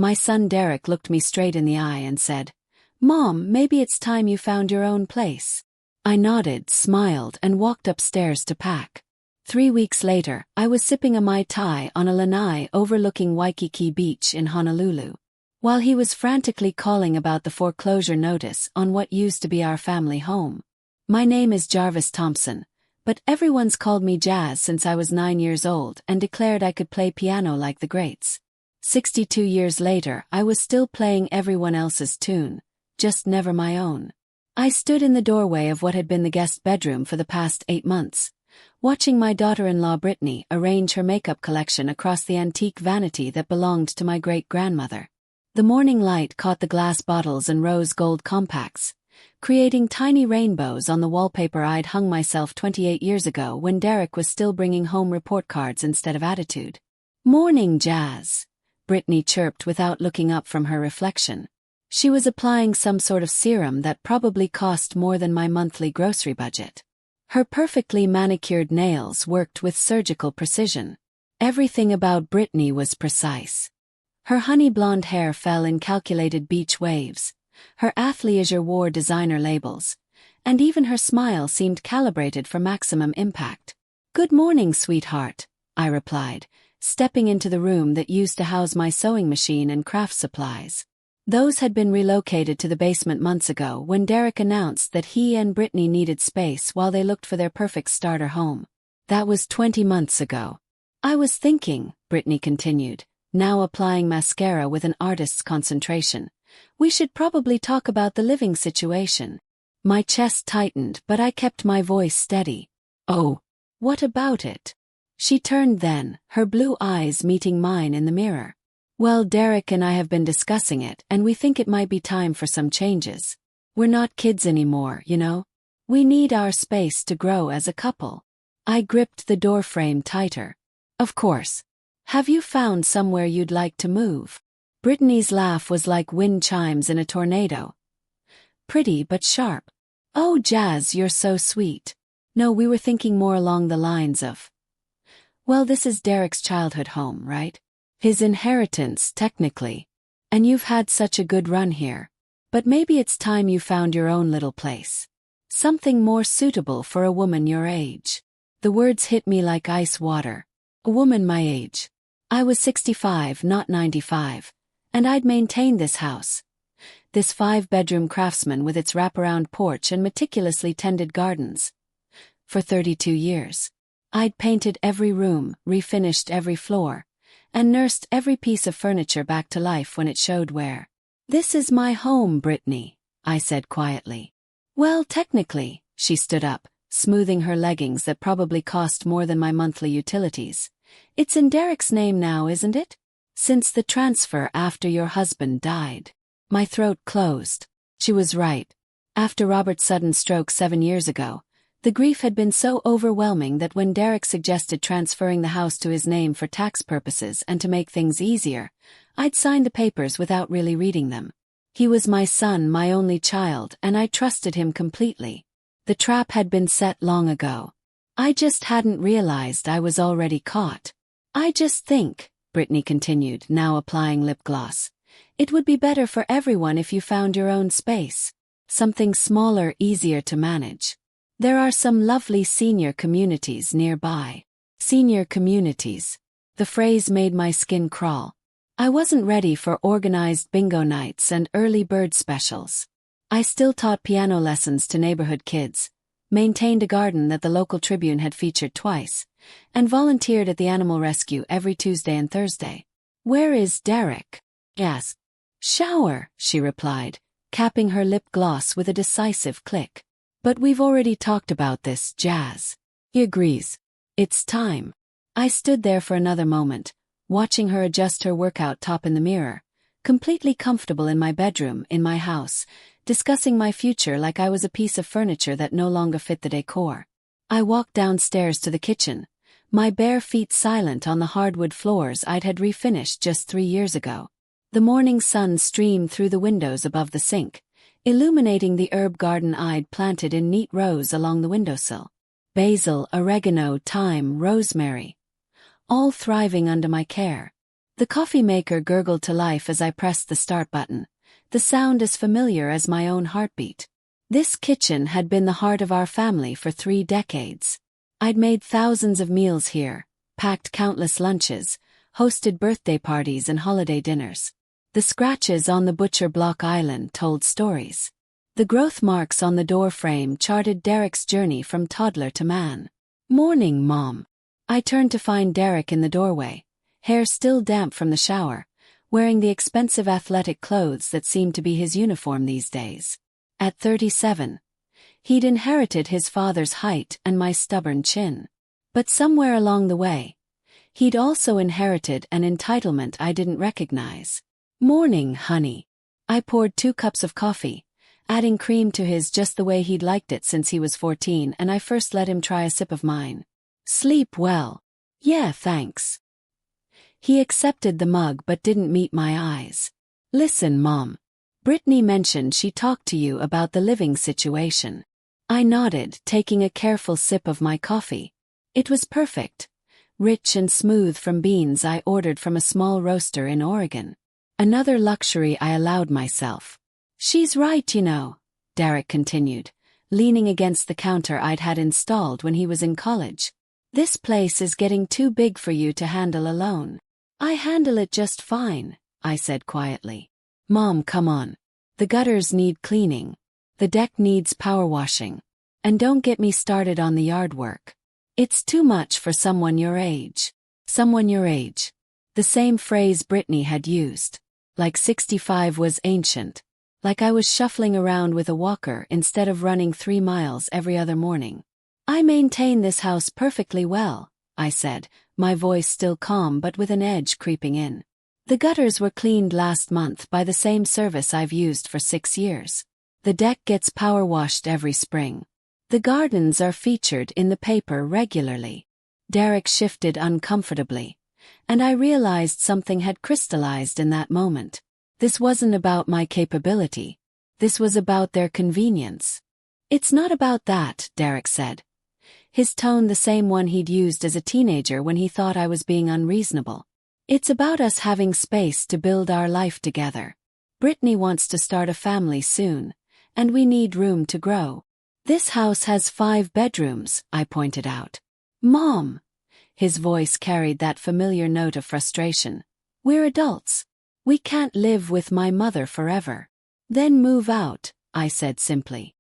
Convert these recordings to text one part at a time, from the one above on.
My son Derek looked me straight in the eye and said, "Mom, maybe it's time you found your own place." I nodded, smiled, and walked upstairs to pack. 3 weeks later, I was sipping a Mai Tai on a lanai overlooking Waikiki Beach in Honolulu. While he was frantically calling about the foreclosure notice on what used to be our family home. My name is Jarvis Thompson, but everyone's called me Jazz since I was 9 years old and declared I could play piano like the greats. 62 years later, I was still playing everyone else's tune, just never my own. I stood in the doorway of what had been the guest bedroom for the past 8 months, watching my daughter-in-law Brittany arrange her makeup collection across the antique vanity that belonged to my great-grandmother. The morning light caught the glass bottles and rose gold compacts, creating tiny rainbows on the wallpaper I'd hung myself 28 years ago when Derek was still bringing home report cards instead of attitude. "Morning, Jazz," Brittany chirped without looking up from her reflection. She was applying some sort of serum that probably cost more than my monthly grocery budget. Her perfectly manicured nails worked with surgical precision. Everything about Brittany was precise. Her honey blonde hair fell in calculated beach waves, her athleisure wore designer labels, and even her smile seemed calibrated for maximum impact. "Good morning, sweetheart," I replied, stepping into the room that used to house my sewing machine and craft supplies. Those had been relocated to the basement months ago when Derek announced that he and Brittany needed space while they looked for their perfect starter home. That was 20 months ago. "I was thinking," Brittany continued, now applying mascara with an artist's concentration, "we should probably talk about the living situation." My chest tightened, but I kept my voice steady. "Oh, what about it?" She turned then, her blue eyes meeting mine in the mirror. "Well, Derek and I have been discussing it, and we think it might be time for some changes. We're not kids anymore, you know? We need our space to grow as a couple." I gripped the doorframe tighter. "Of course. Have you found somewhere you'd like to move?" Brittany's laugh was like wind chimes in a tornado. Pretty but sharp. "Oh, Jazz, you're so sweet." "No, we were thinking more along the lines of, well, this is Derek's childhood home, right? His inheritance, technically. And you've had such a good run here. But maybe it's time you found your own little place. Something more suitable for a woman your age." The words hit me like ice water. A woman my age. I was 65, not 95, and I'd maintained this house. This 5-bedroom craftsman with its wraparound porch and meticulously tended gardens. For 32 years. I'd painted every room, refinished every floor, and nursed every piece of furniture back to life when it showed wear. "This is my home, Brittany," I said quietly. "Well, technically," she stood up, smoothing her leggings that probably cost more than my monthly utilities. "It's in Derek's name now, isn't it? Since the transfer after your husband died." My throat closed. She was right. After Robert's sudden stroke 7 years ago, the grief had been so overwhelming that when Derek suggested transferring the house to his name for tax purposes and to make things easier, I'd signed the papers without really reading them. He was my son, my only child, and I trusted him completely. The trap had been set long ago. I just hadn't realized I was already caught. "I just think," Brittany continued, now applying lip gloss, "it would be better for everyone if you found your own space. Something smaller, easier to manage. There are some lovely senior communities nearby." Senior communities. The phrase made my skin crawl. I wasn't ready for organized bingo nights and early bird specials. I still taught piano lessons to neighborhood kids, maintained a garden that the local Tribune had featured twice, and volunteered at the animal rescue every Tuesday and Thursday. "Where is Derek?" I asked. "Shower," she replied, capping her lip gloss with a decisive click. "But we've already talked about this, Jazz." He agrees. "It's time." I stood there for another moment, watching her adjust her workout top in the mirror, completely comfortable in my bedroom, in my house, discussing my future like I was a piece of furniture that no longer fit the decor. I walked downstairs to the kitchen, my bare feet silent on the hardwood floors I'd had refinished just 3 years ago. The morning sun streamed through the windows above the sink, illuminating the herb garden I'd planted in neat rows along the windowsill. Basil, oregano, thyme, rosemary. All thriving under my care. The coffee maker gurgled to life as I pressed the start button, the sound as familiar as my own heartbeat. This kitchen had been the heart of our family for 3 decades. I'd made thousands of meals here, packed countless lunches, hosted birthday parties and holiday dinners. The scratches on the butcher block island told stories. The growth marks on the door frame charted Derek's journey from toddler to man. "Morning, Mom." I turned to find Derek in the doorway, hair still damp from the shower, wearing the expensive athletic clothes that seemed to be his uniform these days. At 37, he'd inherited his father's height and my stubborn chin. But somewhere along the way, he'd also inherited an entitlement I didn't recognize. "Morning, honey." I poured 2 cups of coffee, adding cream to his just the way he'd liked it since he was 14, and I first let him try a sip of mine. "Sleep well." "Yeah, thanks." He accepted the mug but didn't meet my eyes. "Listen, Mom. Brittany mentioned she talked to you about the living situation." I nodded, taking a careful sip of my coffee. It was perfect, rich and smooth from beans I ordered from a small roaster in Oregon. Another luxury I allowed myself. "She's right, you know," Derek continued, leaning against the counter I'd had installed when he was in college. "This place is getting too big for you to handle alone." "I handle it just fine," I said quietly. "Mom, come on. The gutters need cleaning. The deck needs power washing. And don't get me started on the yard work. It's too much for someone your age." Someone your age. The same phrase Brittany had used. Like 65 was ancient. Like I was shuffling around with a walker instead of running 3 miles every other morning. "I maintain this house perfectly well," I said, my voice still calm but with an edge creeping in. "The gutters were cleaned last month by the same service I've used for 6 years. The deck gets power washed every spring. The gardens are featured in the paper regularly." Derek shifted uncomfortably, and I realized something had crystallized in that moment. This wasn't about my capability. This was about their convenience. "It's not about that," Derek said, his tone the same one he'd used as a teenager when he thought I was being unreasonable. "It's about us having space to build our life together. Brittany wants to start a family soon, and we need room to grow." "This house has 5 bedrooms," I pointed out. "Mom," his voice carried that familiar note of frustration. "We're adults. We can't live with my mother forever." "Then move out," I said simply.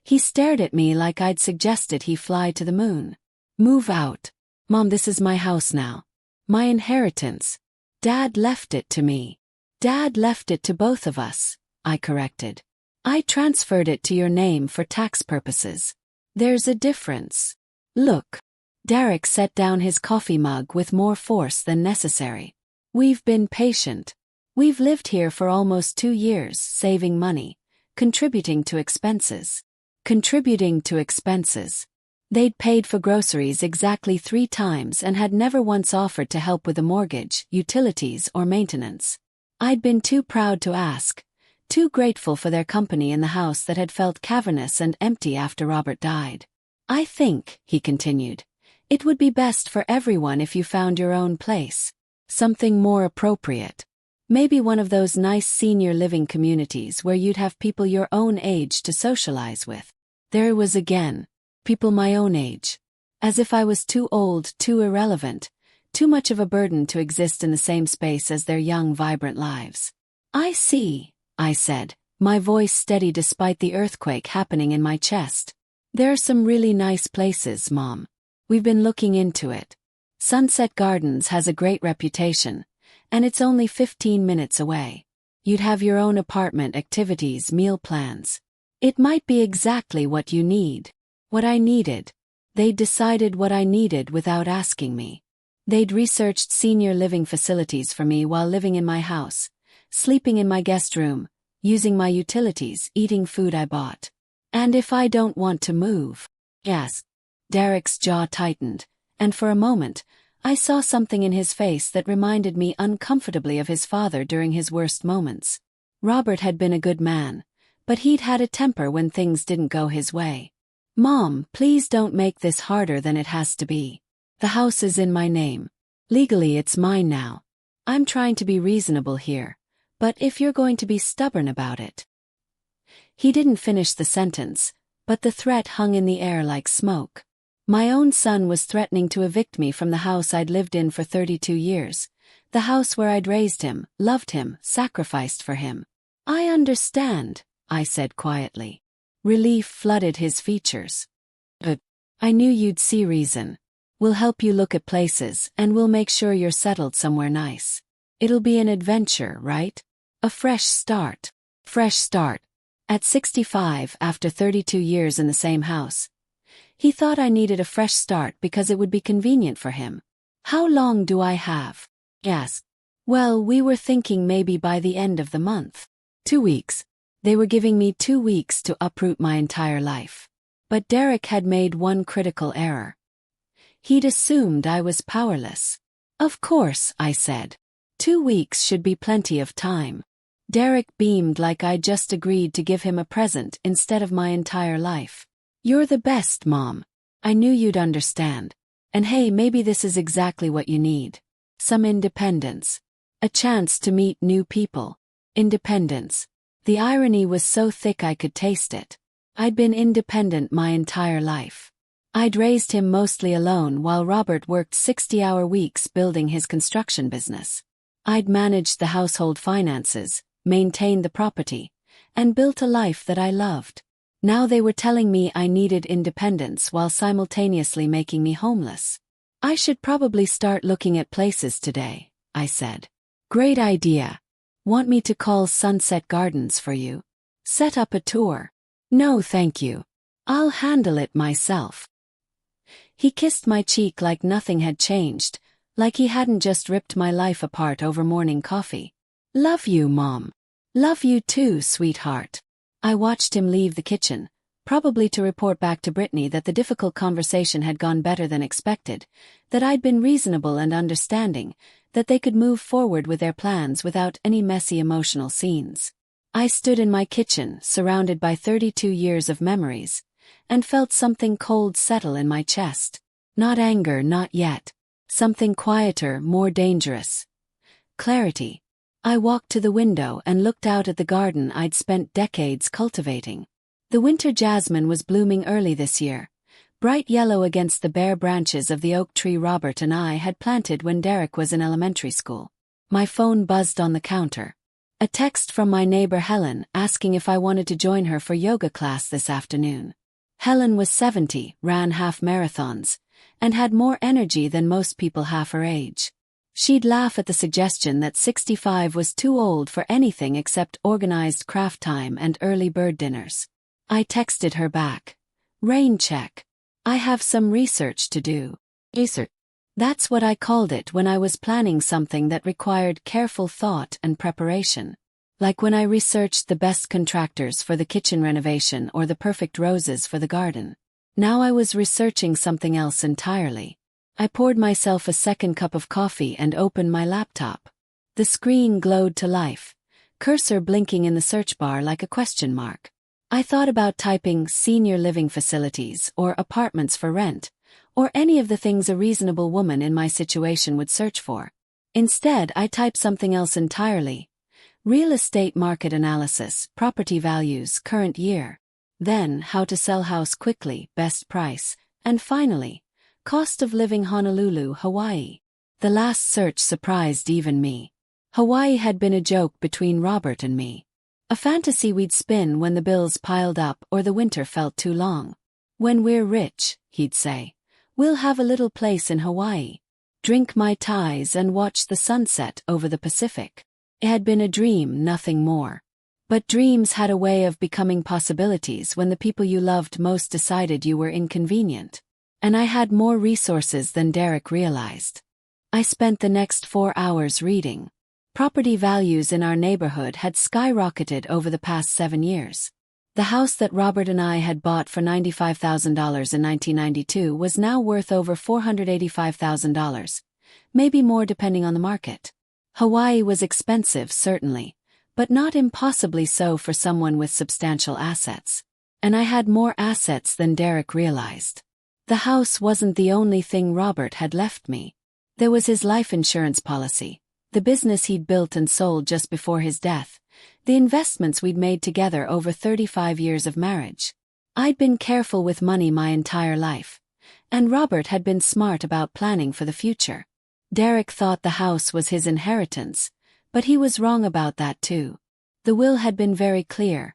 He stared at me like I'd suggested he fly to the moon. "Move out? Mom, this is my house now. My inheritance. Dad left it to me." "Dad left it to both of us," I corrected. "I transferred it to your name for tax purposes. There's a difference." "Look." Derek set down his coffee mug with more force than necessary. "We've been patient. We've lived here for almost 2 years, saving money, contributing to expenses. Contributing to expenses. They'd paid for groceries exactly 3 times and had never once offered to help with the mortgage, utilities, or maintenance. I'd been too proud to ask, too grateful for their company in the house that had felt cavernous and empty after Robert died. "I think," he continued, "it would be best for everyone if you found your own place. Something more appropriate. Maybe one of those nice senior living communities where you'd have people your own age to socialize with." There it was again. People my own age. As if I was too old, too irrelevant, too much of a burden to exist in the same space as their young, vibrant lives. "I see," I said, my voice steady despite the earthquake happening in my chest. "There are some really nice places, Mom. We've been looking into it. Sunset Gardens has a great reputation, and it's only 15 minutes away. You'd have your own apartment, activities, meal plans. It might be exactly what you need." What I needed. They'd decided what I needed without asking me. They'd researched senior living facilities for me while living in my house, sleeping in my guest room, using my utilities, eating food I bought. "And if I don't want to move?" Yes. Derek's jaw tightened, and for a moment, I saw something in his face that reminded me uncomfortably of his father during his worst moments. Robert had been a good man, but he'd had a temper when things didn't go his way. "Mom, please don't make this harder than it has to be. The house is in my name. Legally it's mine now. I'm trying to be reasonable here, but if you're going to be stubborn about it. He didn't finish the sentence, but the threat hung in the air like smoke. My own son was threatening to evict me from the house I'd lived in for 32 years, the house where I'd raised him, loved him, sacrificed for him. I understand, I said quietly. Relief flooded his features. I knew you'd see reason. We'll help you look at places, and we'll make sure you're settled somewhere nice. It'll be an adventure, right? A fresh start. Fresh start. At 65, after 32 years in the same house. He thought I needed a fresh start because it would be convenient for him. How long do I have? Asked. Well, we were thinking maybe by the end of the month. 2 weeks. They were giving me 2 weeks to uproot my entire life. But Derek had made one critical error. He'd assumed I was powerless. Of course, I said. 2 weeks should be plenty of time. Derek beamed like I'd just agreed to give him a present instead of my entire life. You're the best, Mom. I knew you'd understand. And hey, maybe this is exactly what you need. Some independence. A chance to meet new people. Independence. The irony was so thick I could taste it. I'd been independent my entire life. I'd raised him mostly alone while Robert worked 60-hour weeks building his construction business. I'd managed the household finances, maintained the property, and built a life that I loved. Now they were telling me I needed independence while simultaneously making me homeless. I should probably start looking at places today, I said. Great idea. Want me to call Sunset Gardens for you? Set up a tour? No, thank you. I'll handle it myself. He kissed my cheek like nothing had changed, like he hadn't just ripped my life apart over morning coffee. Love you, Mom. Love you too, sweetheart. I watched him leave the kitchen, probably to report back to Brittany that the difficult conversation had gone better than expected, that I'd been reasonable and understanding, that they could move forward with their plans without any messy emotional scenes. I stood in my kitchen, surrounded by 32 years of memories, and felt something cold settle in my chest. Not anger, not yet. Something quieter, more dangerous. Clarity. I walked to the window and looked out at the garden I'd spent decades cultivating. The winter jasmine was blooming early this year, bright yellow against the bare branches of the oak tree Robert and I had planted when Derek was in elementary school. My phone buzzed on the counter. A text from my neighbor Helen asking if I wanted to join her for yoga class this afternoon. Helen was 70, ran half marathons, and had more energy than most people half her age. She'd laugh at the suggestion that 65 was too old for anything except organized craft time and early bird dinners. I texted her back. Rain check. I have some research to do. Research. That's what I called it when I was planning something that required careful thought and preparation. Like when I researched the best contractors for the kitchen renovation or the perfect roses for the garden. Now I was researching something else entirely. I poured myself a second cup of coffee and opened my laptop. The screen glowed to life, cursor blinking in the search bar like a question mark. I thought about typing senior living facilities or apartments for rent, or any of the things a reasonable woman in my situation would search for. Instead, I typed something else entirely. Real estate market analysis, property values, current year. Then, how to sell house quickly, best price, and finally, cost of living Honolulu, Hawaii. The last search surprised even me. Hawaii had been a joke between Robert and me. A fantasy we'd spin when the bills piled up or the winter felt too long. When we're rich, he'd say, we'll have a little place in Hawaii. Drink Mai Tais and watch the sunset over the Pacific. It had been a dream, nothing more. But dreams had a way of becoming possibilities when the people you loved most decided you were inconvenient. And I had more resources than Derek realized. I spent the next 4 hours reading. Property values in our neighborhood had skyrocketed over the past 7 years. The house that Robert and I had bought for $95,000 in 1992 was now worth over $485,000, maybe more depending on the market. Hawaii was expensive, certainly, but not impossibly so for someone with substantial assets. And I had more assets than Derek realized. The house wasn't the only thing Robert had left me. There was his life insurance policy, The business he'd built and sold just before his death. The investments we'd made together over 35 years of marriage. I'd been careful with money my entire life. And Robert had been smart about planning for the future. Derek thought the house was his inheritance, but he was wrong about that too. The will had been very clear.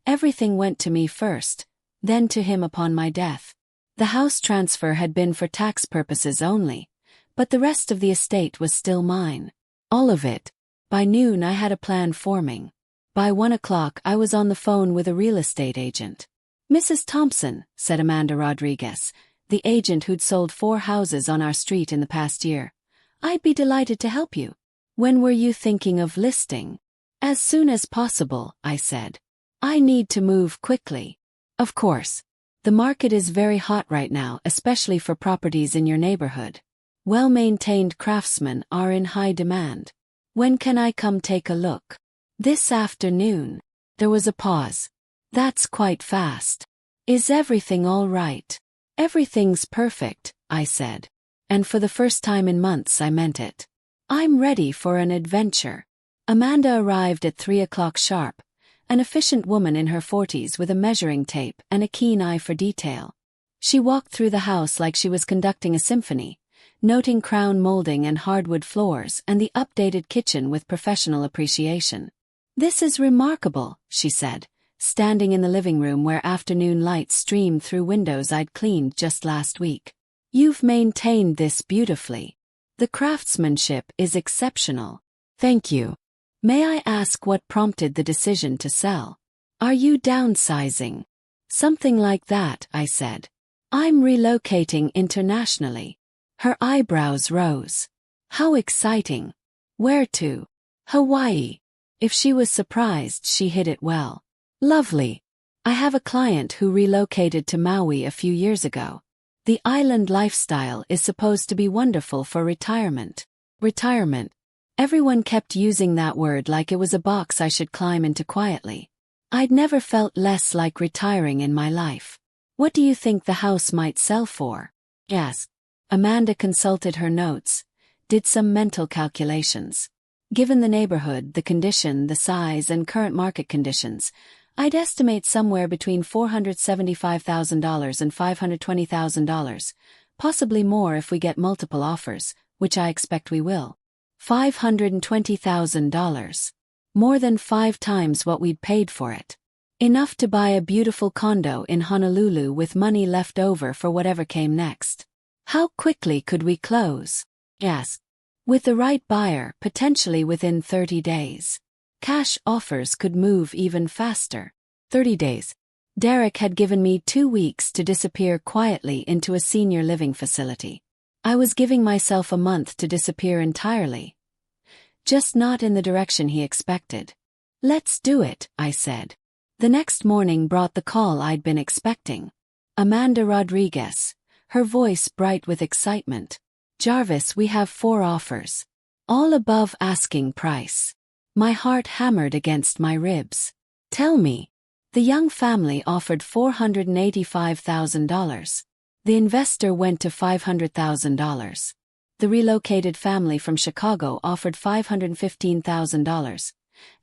Everything went to me first, then to him upon my death. The house transfer had been for tax purposes only, but the rest of the estate was still mine. All of it. By noon I had a plan forming. By 1 o'clock I was on the phone with a real estate agent. "Mrs. Thompson," said Amanda Rodriguez, the agent who'd sold 4 houses on our street in the past year, "I'd be delighted to help you. When were you thinking of listing?" "As soon as possible," I said. "I need to move quickly." "Of course. The market is very hot right now, especially for properties in your neighborhood. Well-maintained craftsmen are in high demand. When can I come take a look?" "This afternoon." There was a pause. "That's quite fast. Is everything all right?" "Everything's perfect," I said. And for the first time in months I meant it. "I'm ready for an adventure." Amanda arrived at 3 o'clock sharp, an efficient woman in her 40s with a measuring tape and a keen eye for detail. She walked through the house like she was conducting a symphony, noting crown molding and hardwood floors and the updated kitchen with professional appreciation. "This is remarkable," she said, standing in the living room where afternoon light streamed through windows I'd cleaned just last week. "You've maintained this beautifully. The craftsmanship is exceptional." "Thank you. May I ask what prompted the decision to sell?" "Are you downsizing?" "Something like that," I said. "I'm relocating internationally." Her eyebrows rose. "How exciting. Where to?" "Hawaii." If she was surprised, she hid it well. "Lovely. I have a client who relocated to Maui a few years ago. The island lifestyle is supposed to be wonderful for retirement." Retirement. Everyone kept using that word like it was a box I should climb into quietly. I'd never felt less like retiring in my life. "What do you think the house might sell for?" "Yes." Amanda consulted her notes, did some mental calculations. "Given the neighborhood, the condition, the size, and current market conditions, I'd estimate somewhere between $475,000 and $520,000, possibly more if we get multiple offers, which I expect we will." $520,000. More than 5 times what we'd paid for it. Enough to buy a beautiful condo in Honolulu with money left over for whatever came next. "How quickly could we close?" "Yes. With the right buyer, potentially within 30 days. Cash offers could move even faster." 30 days. Derek had given me 2 weeks to disappear quietly into a senior living facility. I was giving myself a month to disappear entirely. Just not in the direction he expected. "Let's do it," I said. The next morning brought the call I'd been expecting. Amanda Rodriguez, her voice bright with excitement. "Jarvis, we have 4 offers. All above asking price." My heart hammered against my ribs. "Tell me." The young family offered $485,000. The investor went to $500,000. The relocated family from Chicago offered $515,000.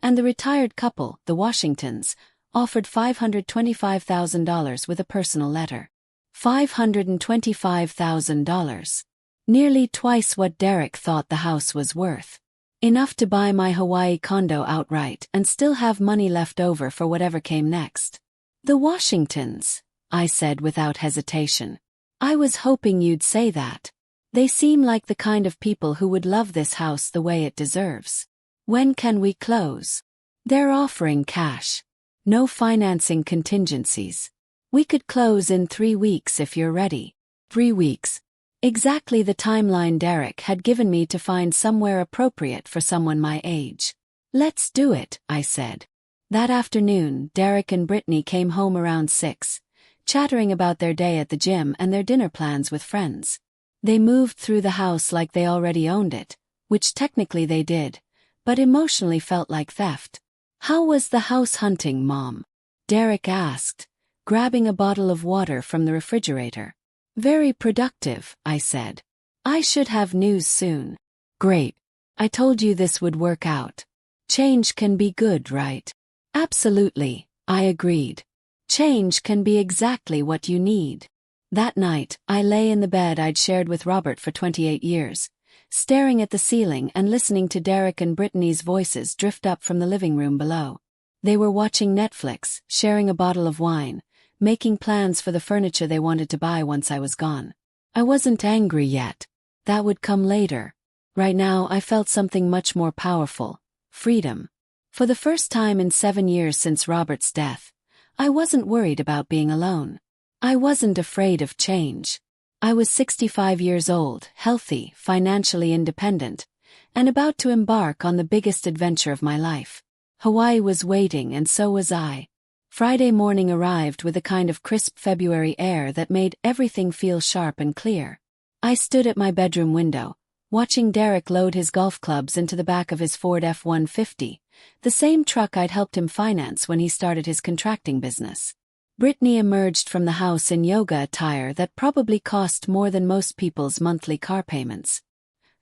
And the retired couple, the Washingtons, offered $525,000 with a personal letter. $525,000. Nearly twice what Derek thought the house was worth. Enough to buy my Hawaii condo outright and still have money left over for whatever came next. "The Washingtons," I said without hesitation. "I was hoping you'd say that. They seem like the kind of people who would love this house the way it deserves." "When can we close?" "They're offering cash. No financing contingencies. We could close in 3 weeks if you're ready." 3 weeks. Exactly the timeline Derek had given me to find somewhere appropriate for someone my age. "Let's do it," I said. That afternoon, Derek and Brittany came home around 6, chattering about their day at the gym and their dinner plans with friends. They moved through the house like they already owned it, which technically they did, but emotionally felt like theft. "How was the house hunting, Mom?" Derek asked, grabbing a bottle of water from the refrigerator. "Very productive," I said. "I should have news soon." "Great. I told you this would work out. Change can be good, right? Absolutely, I agreed. Change can be exactly what you need. That night, I lay in the bed I'd shared with Robert for 28 years, staring at the ceiling and listening to Derek and Brittany's voices drift up from the living room below. They were watching Netflix, sharing a bottle of wine, making plans for the furniture they wanted to buy once I was gone. I wasn't angry yet. That would come later. Right now, I felt something much more powerful: freedom. For the first time in 7 years since Robert's death, I wasn't worried about being alone. I wasn't afraid of change. I was 65 years old, healthy, financially independent, and about to embark on the biggest adventure of my life. Hawaii was waiting, and so was I. Friday morning arrived with a kind of crisp February air that made everything feel sharp and clear. I stood at my bedroom window, watching Derek load his golf clubs into the back of his Ford F-150, the same truck I'd helped him finance when he started his contracting business. Brittany emerged from the house in yoga attire that probably cost more than most people's monthly car payments.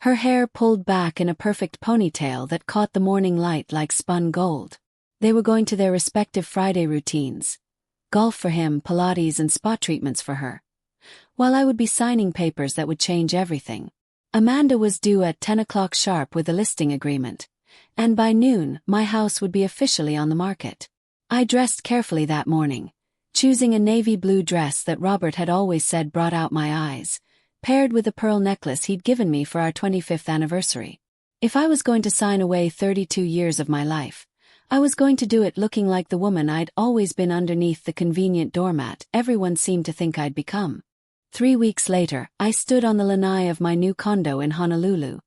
Her hair pulled back in a perfect ponytail that caught the morning light like spun gold. They were going to their respective Friday routines. Golf for him, Pilates and spa treatments for her. While I would be signing papers that would change everything. Amanda was due at 10 o'clock sharp with a listing agreement, and by noon, my house would be officially on the market. I dressed carefully that morning, choosing a navy blue dress that Robert had always said brought out my eyes, paired with a pearl necklace he'd given me for our 25th anniversary. If I was going to sign away 32 years of my life, I was going to do it looking like the woman I'd always been underneath the convenient doormat everyone seemed to think I'd become. 3 weeks later, I stood on the lanai of my new condo in Honolulu,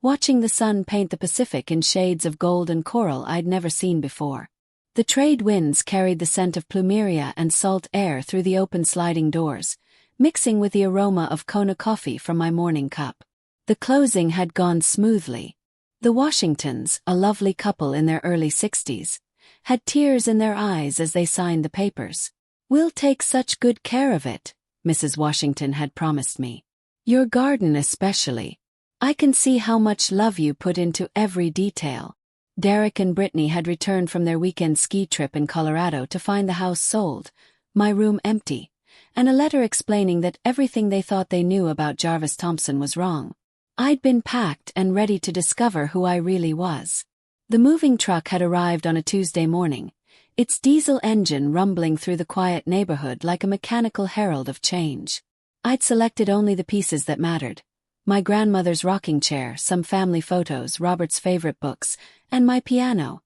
watching the sun paint the Pacific in shades of gold and coral I'd never seen before. The trade winds carried the scent of plumeria and salt air through the open sliding doors, mixing with the aroma of Kona coffee from my morning cup. The closing had gone smoothly. The Washingtons, a lovely couple in their early 60s, had tears in their eyes as they signed the papers. "We'll take such good care of it," Mrs. Washington had promised me. "Your garden especially. I can see how much love you put into every detail." Derek and Brittany had returned from their weekend ski trip in Colorado to find the house sold, my room empty, and a letter explaining that everything they thought they knew about Jarvis Thompson was wrong. I'd been packed and ready to discover who I really was. The moving truck had arrived on a Tuesday morning, its diesel engine rumbling through the quiet neighborhood like a mechanical herald of change. I'd selected only the pieces that mattered: my grandmother's rocking chair, some family photos, Robert's favorite books, and my piano.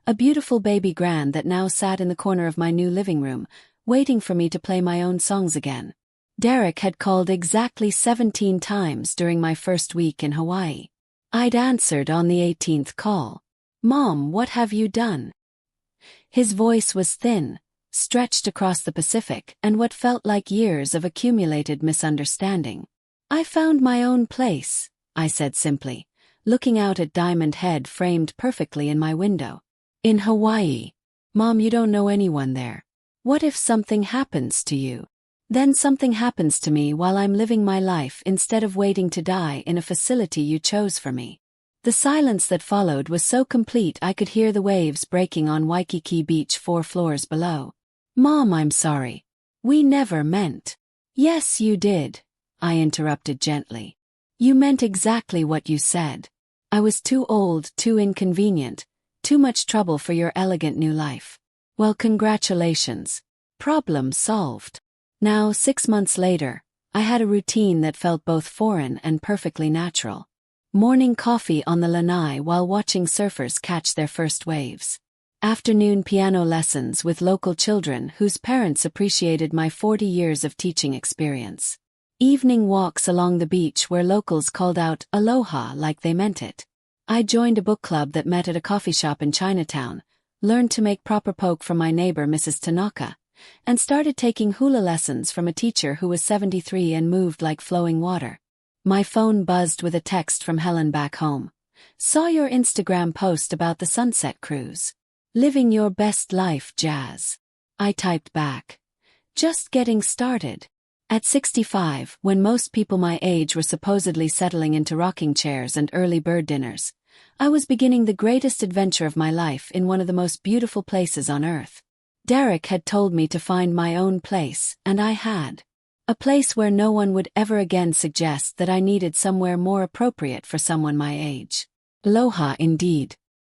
A beautiful baby grand that now sat in the corner of my new living room, waiting for me to play my own songs again. Derek had called exactly 17 times during my first week in Hawaii. I'd answered on the 18th call. "Mom, what have you done?" His voice was thin, stretched across the Pacific and what felt like years of accumulated misunderstanding. "I found my own place," I said simply, looking out at Diamond Head framed perfectly in my window. "In Hawaii. Mom, you don't know anyone there. What if something happens to you?" "Then something happens to me while I'm living my life instead of waiting to die in a facility you chose for me." The silence that followed was so complete I could hear the waves breaking on Waikiki Beach 4 floors below. "Mom, I'm sorry. We never meant." "Yes, you did," I interrupted gently. "You meant exactly what you said. I was too old, too inconvenient, too much trouble for your elegant new life. Well, congratulations. Problem solved." Now, 6 months later, I had a routine that felt both foreign and perfectly natural. Morning coffee on the lanai while watching surfers catch their first waves. Afternoon piano lessons with local children whose parents appreciated my 40 years of teaching experience. Evening walks along the beach where locals called out aloha like they meant it. I joined a book club that met at a coffee shop in Chinatown, learned to make proper poke from my neighbor Mrs. Tanaka, and started taking hula lessons from a teacher who was 73 and moved like flowing water. My phone buzzed with a text from Helen back home. "Saw your Instagram post about the sunset cruise. Living your best life, Jazz." I typed back, "Just getting started." At 65, when most people my age were supposedly settling into rocking chairs and early bird dinners, I was beginning the greatest adventure of my life in one of the most beautiful places on earth. Derek had told me to find my own place, and I had. A place where no one would ever again suggest that I needed somewhere more appropriate for someone my age. Aloha indeed.